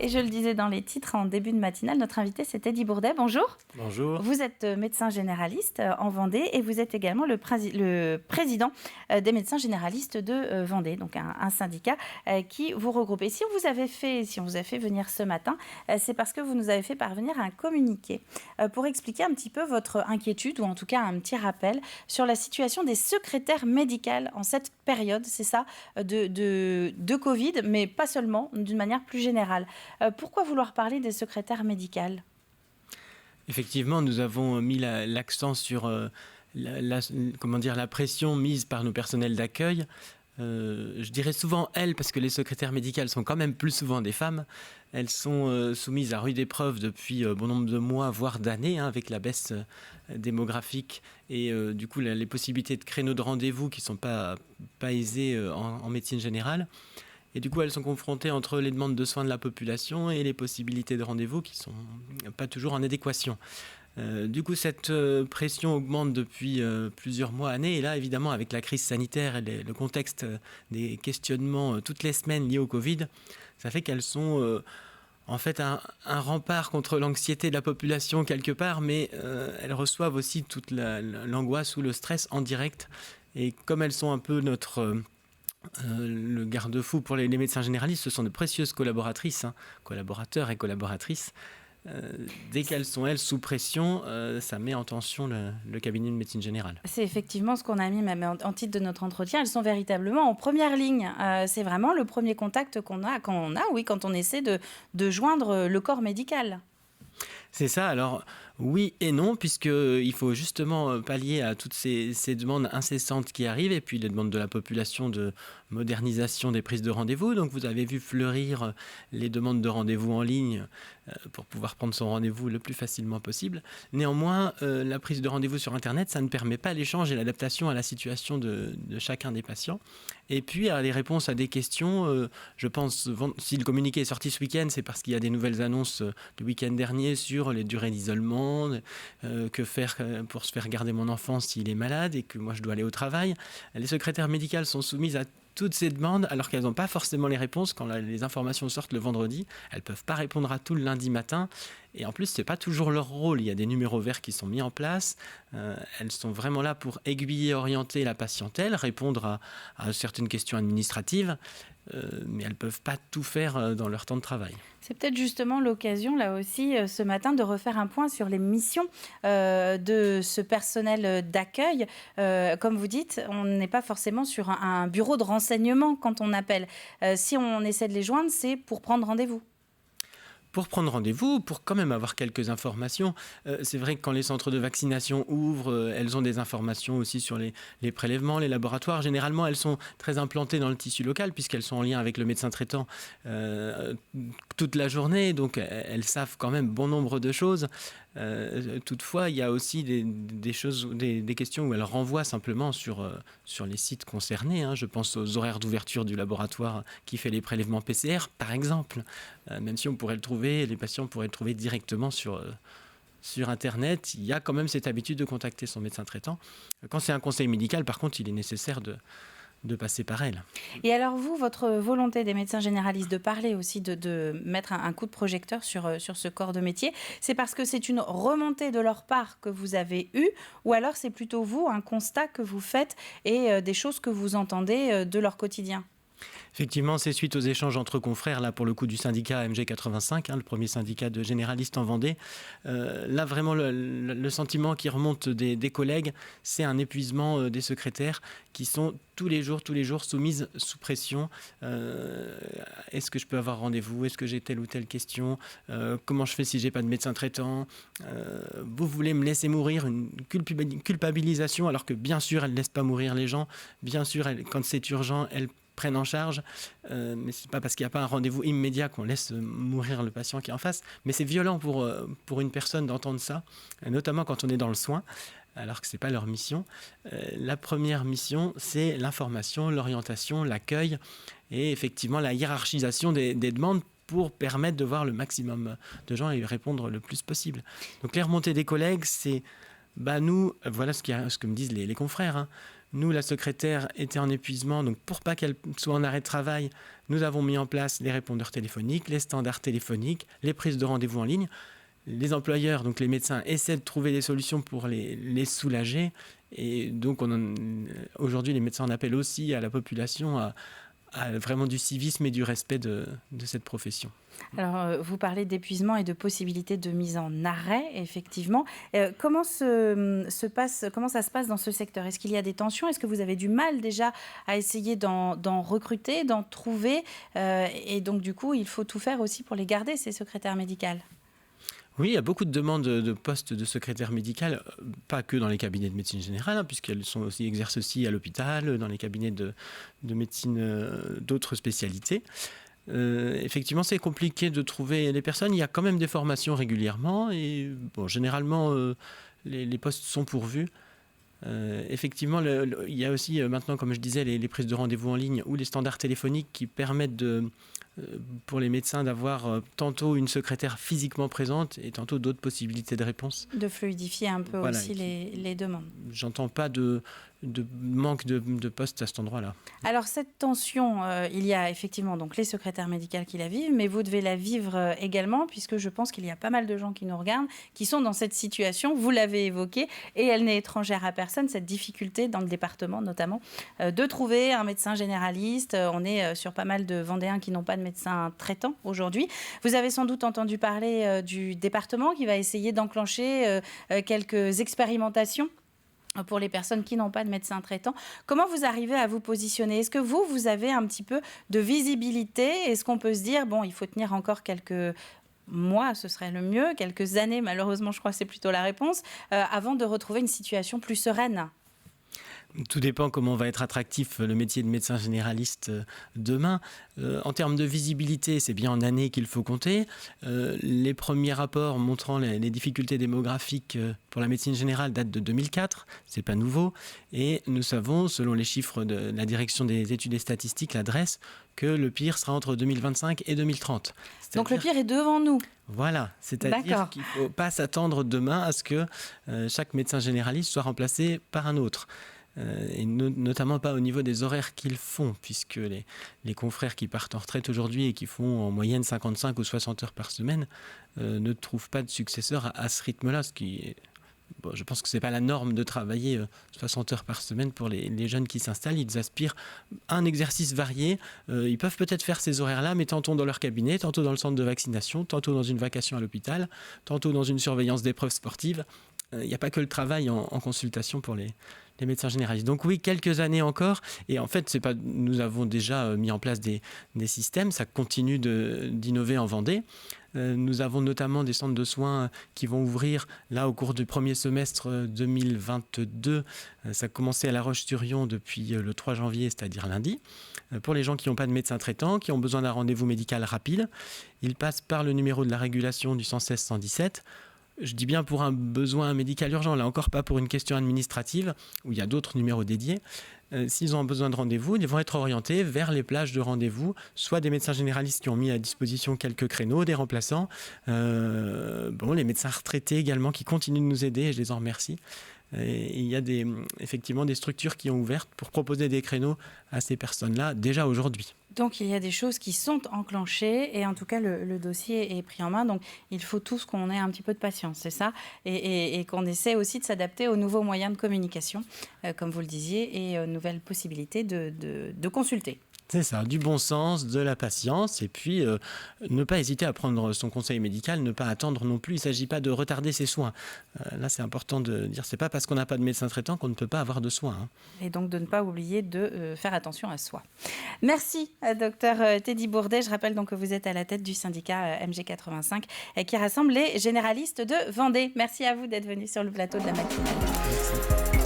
Et je le disais dans les titres en début de matinale, notre invité c'est Eddy Bourdet. Bonjour. Bonjour. Vous êtes médecin généraliste en Vendée et vous êtes également le président des médecins généralistes de Vendée, donc un syndicat qui vous regroupe. Et si on vous a fait venir ce matin, c'est parce que vous nous avez fait parvenir un communiqué pour expliquer un petit peu votre inquiétude ou en tout cas un petit rappel sur la situation des secrétaires médicales en cette période, c'est ça, de Covid, mais pas seulement, d'une manière plus générale. Pourquoi vouloir parler des secrétaires médicales ? Effectivement, nous avons mis l'accent sur la pression mise par nos personnels d'accueil. Je dirais souvent elles, parce que les secrétaires médicales sont quand même plus souvent des femmes. Elles sont soumises à rude épreuve depuis bon nombre de mois, voire d'années, avec la baisse démographique et du coup les possibilités de créneaux de rendez-vous qui ne sont pas aisées en médecine générale. Et du coup, elles sont confrontées entre les demandes de soins de la population et les possibilités de rendez-vous qui ne sont pas toujours en adéquation. Du coup, cette pression augmente depuis plusieurs mois, années. Et là, évidemment, avec la crise sanitaire et le contexte des questionnements toutes les semaines liés au Covid, ça fait qu'elles sont en fait un rempart contre l'anxiété de la population quelque part, mais elles reçoivent aussi toute l'angoisse ou le stress en direct. Et comme elles sont un peu le garde-fou pour les médecins généralistes, ce sont de précieuses collaboratrices, collaborateurs et collaboratrices. Dès qu'elles sont, elles, sous pression, ça met en tension le cabinet de médecine générale. C'est effectivement ce qu'on a mis même en titre de notre entretien. Elles sont véritablement en première ligne. C'est vraiment le premier contact qu'on a quand on essaie de joindre le corps médical. C'est ça, alors oui et non, puisqu'il faut justement pallier à toutes ces demandes incessantes qui arrivent et puis les demandes de la population de modernisation des prises de rendez-vous. Donc vous avez vu fleurir les demandes de rendez-vous en ligne pour pouvoir prendre son rendez-vous le plus facilement possible. Néanmoins, la prise de rendez-vous sur Internet, ça ne permet pas l'échange et l'adaptation à la situation de chacun des patients. Et puis, les réponses à des questions, je pense, si le communiqué est sorti ce week-end, c'est parce qu'il y a des nouvelles annonces le week-end dernier sur les durées d'isolement, que faire pour se faire garder mon enfant s'il est malade et que moi je dois aller au travail. Les secrétaires médicales sont soumises à toutes ces demandes alors qu'elles n'ont pas forcément les réponses quand les informations sortent le vendredi. Elles ne peuvent pas répondre à tout le lundi matin et en plus ce n'est pas toujours leur rôle. Il y a des numéros verts qui sont mis en place. Elles sont vraiment là pour aiguiller, orienter la patientèle, répondre à certaines questions administratives, mais elles ne peuvent pas tout faire dans leur temps de travail. C'est peut-être justement l'occasion, là aussi, ce matin, de refaire un point sur les missions de ce personnel d'accueil. Comme vous dites, on n'est pas forcément sur un bureau de renseignement quand on appelle. Si on essaie de les joindre, c'est pour prendre rendez-vous. Pour prendre rendez-vous, pour quand même avoir quelques informations. C'est vrai que quand les centres de vaccination ouvrent, elles ont des informations aussi sur les prélèvements, les laboratoires. Généralement, elles sont très implantées dans le tissu local puisqu'elles sont en lien avec le médecin traitant toute la journée. Donc, elles savent quand même bon nombre de choses. Toutefois, il y a aussi des questions où elles renvoient simplement sur les sites concernés. Je pense aux horaires d'ouverture du laboratoire qui fait les prélèvements PCR, par exemple. Même si on pourrait le trouver, les patients pourraient le trouver directement sur Internet, il y a quand même cette habitude de contacter son médecin traitant. Quand c'est un conseil médical, par contre, il est nécessaire de passer par elle. Et alors vous, votre volonté des médecins généralistes de parler aussi, de mettre un coup de projecteur sur ce corps de métier, c'est parce que c'est une remontée de leur part que vous avez eue, ou alors c'est plutôt vous, un constat que vous faites et des choses que vous entendez de leur quotidien ? Effectivement, c'est suite aux échanges entre confrères, là pour le coup du syndicat MG85, le premier syndicat de généralistes en Vendée. Là vraiment le sentiment qui remonte des collègues, c'est un épuisement des secrétaires qui sont tous les jours soumises sous pression. Est-ce que je peux avoir rendez-vous ? Est-ce que j'ai telle ou telle question ? Comment je fais si j'ai pas de médecin traitant ? Vous voulez me laisser mourir ? Une culpabilisation alors que bien sûr elle ne laisse pas mourir les gens. Bien sûr, quand c'est urgent, elle prennent en charge, mais c'est pas parce qu'il n'y a pas un rendez-vous immédiat qu'on laisse mourir le patient qui est en face, mais c'est violent pour une personne d'entendre ça, notamment quand on est dans le soin, alors que c'est pas leur mission. La première mission, c'est l'information, l'orientation, l'accueil et effectivement la hiérarchisation des demandes pour permettre de voir le maximum de gens et y répondre le plus possible. Donc les remontées des collègues, c'est nous, voilà ce que me disent les confrères. Nous, la secrétaire était en épuisement, donc pour pas qu'elle soit en arrêt de travail, nous avons mis en place les répondeurs téléphoniques, les standards téléphoniques, les prises de rendez-vous en ligne. Les employeurs, donc les médecins, essaient de trouver des solutions pour les soulager. Et donc, aujourd'hui, les médecins en appellent aussi à la population à vraiment du civisme et du respect de cette profession. Alors, vous parlez d'épuisement et de possibilité de mise en arrêt, effectivement. Comment ça se passe dans ce secteur? Est-ce qu'il y a des tensions? Est-ce que vous avez du mal déjà à essayer d'en recruter, d'en trouver? Et donc, du coup, il faut tout faire aussi pour les garder, ces secrétaires médicales. Oui, il y a beaucoup de demandes de postes de secrétaire médical, pas que dans les cabinets de médecine générale, puisqu'elles exercent aussi à l'hôpital, dans les cabinets de médecine d'autres spécialités. Effectivement, c'est compliqué de trouver les personnes. Il y a quand même des formations régulièrement et généralement, les postes sont pourvus. Effectivement, il y a aussi maintenant, comme je disais, les prises de rendez-vous en ligne ou les standards téléphoniques qui permettent pour les médecins d'avoir tantôt une secrétaire physiquement présente et tantôt d'autres possibilités de réponse. De fluidifier un peu aussi les demandes. J'entends pas de manque de postes à cet endroit-là. Alors cette tension, il y a effectivement donc les secrétaires médicales qui la vivent, mais vous devez la vivre également, puisque je pense qu'il y a pas mal de gens qui nous regardent, qui sont dans cette situation, vous l'avez évoqué, et elle n'est étrangère à personne, cette difficulté dans le département notamment, de trouver un médecin généraliste. On est sur pas mal de Vendéens qui n'ont pas de médecin traitant aujourd'hui. Vous avez sans doute entendu parler du département qui va essayer d'enclencher quelques expérimentations pour les personnes qui n'ont pas de médecin traitant. Comment vous arrivez à vous positionner? Est-ce que vous avez un petit peu de visibilité? Est-ce qu'on peut se dire, il faut tenir encore quelques mois, ce serait le mieux, quelques années, malheureusement, je crois que c'est plutôt la réponse, avant de retrouver une situation plus sereine? Tout dépend comment va être attractif le métier de médecin généraliste demain. En termes de visibilité, c'est bien en années qu'il faut compter. Les premiers rapports montrant les difficultés démographiques pour la médecine générale datent de 2004, c'est pas nouveau. Et nous savons, selon les chiffres de la direction des études et statistiques, l'adresse, que le pire sera entre 2025 et 2030. Donc le pire est devant nous. Voilà, c'est-à-dire qu'il ne faut pas s'attendre demain à ce que chaque médecin généraliste soit remplacé par un autre. Et notamment pas au niveau des horaires qu'ils font, puisque les confrères qui partent en retraite aujourd'hui et qui font en moyenne 55 ou 60 heures par semaine ne trouvent pas de successeur à ce rythme-là, ce qui est... je pense que ce n'est pas la norme de travailler 60 heures par semaine pour les jeunes qui s'installent. Ils aspirent à un exercice varié. Ils peuvent peut-être faire ces horaires-là, mais tantôt dans leur cabinet, tantôt dans le centre de vaccination, tantôt dans une vacation à l'hôpital, tantôt dans une surveillance d'épreuves sportives. Il n'y a pas que le travail en consultation pour les médecins généralistes. Donc oui, quelques années encore. Et en fait, nous avons déjà mis en place des systèmes. Ça continue d'innover en Vendée. Nous avons notamment des centres de soins qui vont ouvrir là au cours du premier semestre 2022. Ça a commencé à La Roche-sur-Yon depuis le 3 janvier, c'est-à-dire lundi. Pour les gens qui n'ont pas de médecin traitant, qui ont besoin d'un rendez-vous médical rapide, ils passent par le numéro de la régulation du 116 117. Je dis bien pour un besoin médical urgent, là encore pas pour une question administrative, où il y a d'autres numéros dédiés. S'ils ont besoin de rendez-vous, ils vont être orientés vers les plages de rendez-vous, soit des médecins généralistes qui ont mis à disposition quelques créneaux, des remplaçants, les médecins retraités également qui continuent de nous aider, et je les en remercie. Et il y a effectivement des structures qui ont ouvert pour proposer des créneaux à ces personnes-là déjà aujourd'hui. Donc il y a des choses qui sont enclenchées et en tout cas le dossier est pris en main. Donc il faut tous qu'on ait un petit peu de patience, c'est ça, et qu'on essaie aussi de s'adapter aux nouveaux moyens de communication, comme vous le disiez, et aux nouvelles possibilités de consulter. C'est ça, du bon sens, de la patience, et puis ne pas hésiter à prendre son conseil médical, ne pas attendre non plus. Il ne s'agit pas de retarder ses soins. Là, c'est important de dire, c'est pas parce qu'on n'a pas de médecin traitant qu'on ne peut pas avoir de soins. Et donc de ne pas oublier de faire attention à soi. Merci, docteur Teddy Bourdet. Je rappelle donc que vous êtes à la tête du syndicat MG85 qui rassemble les généralistes de Vendée. Merci à vous d'être venu sur le plateau de la matinale. Merci.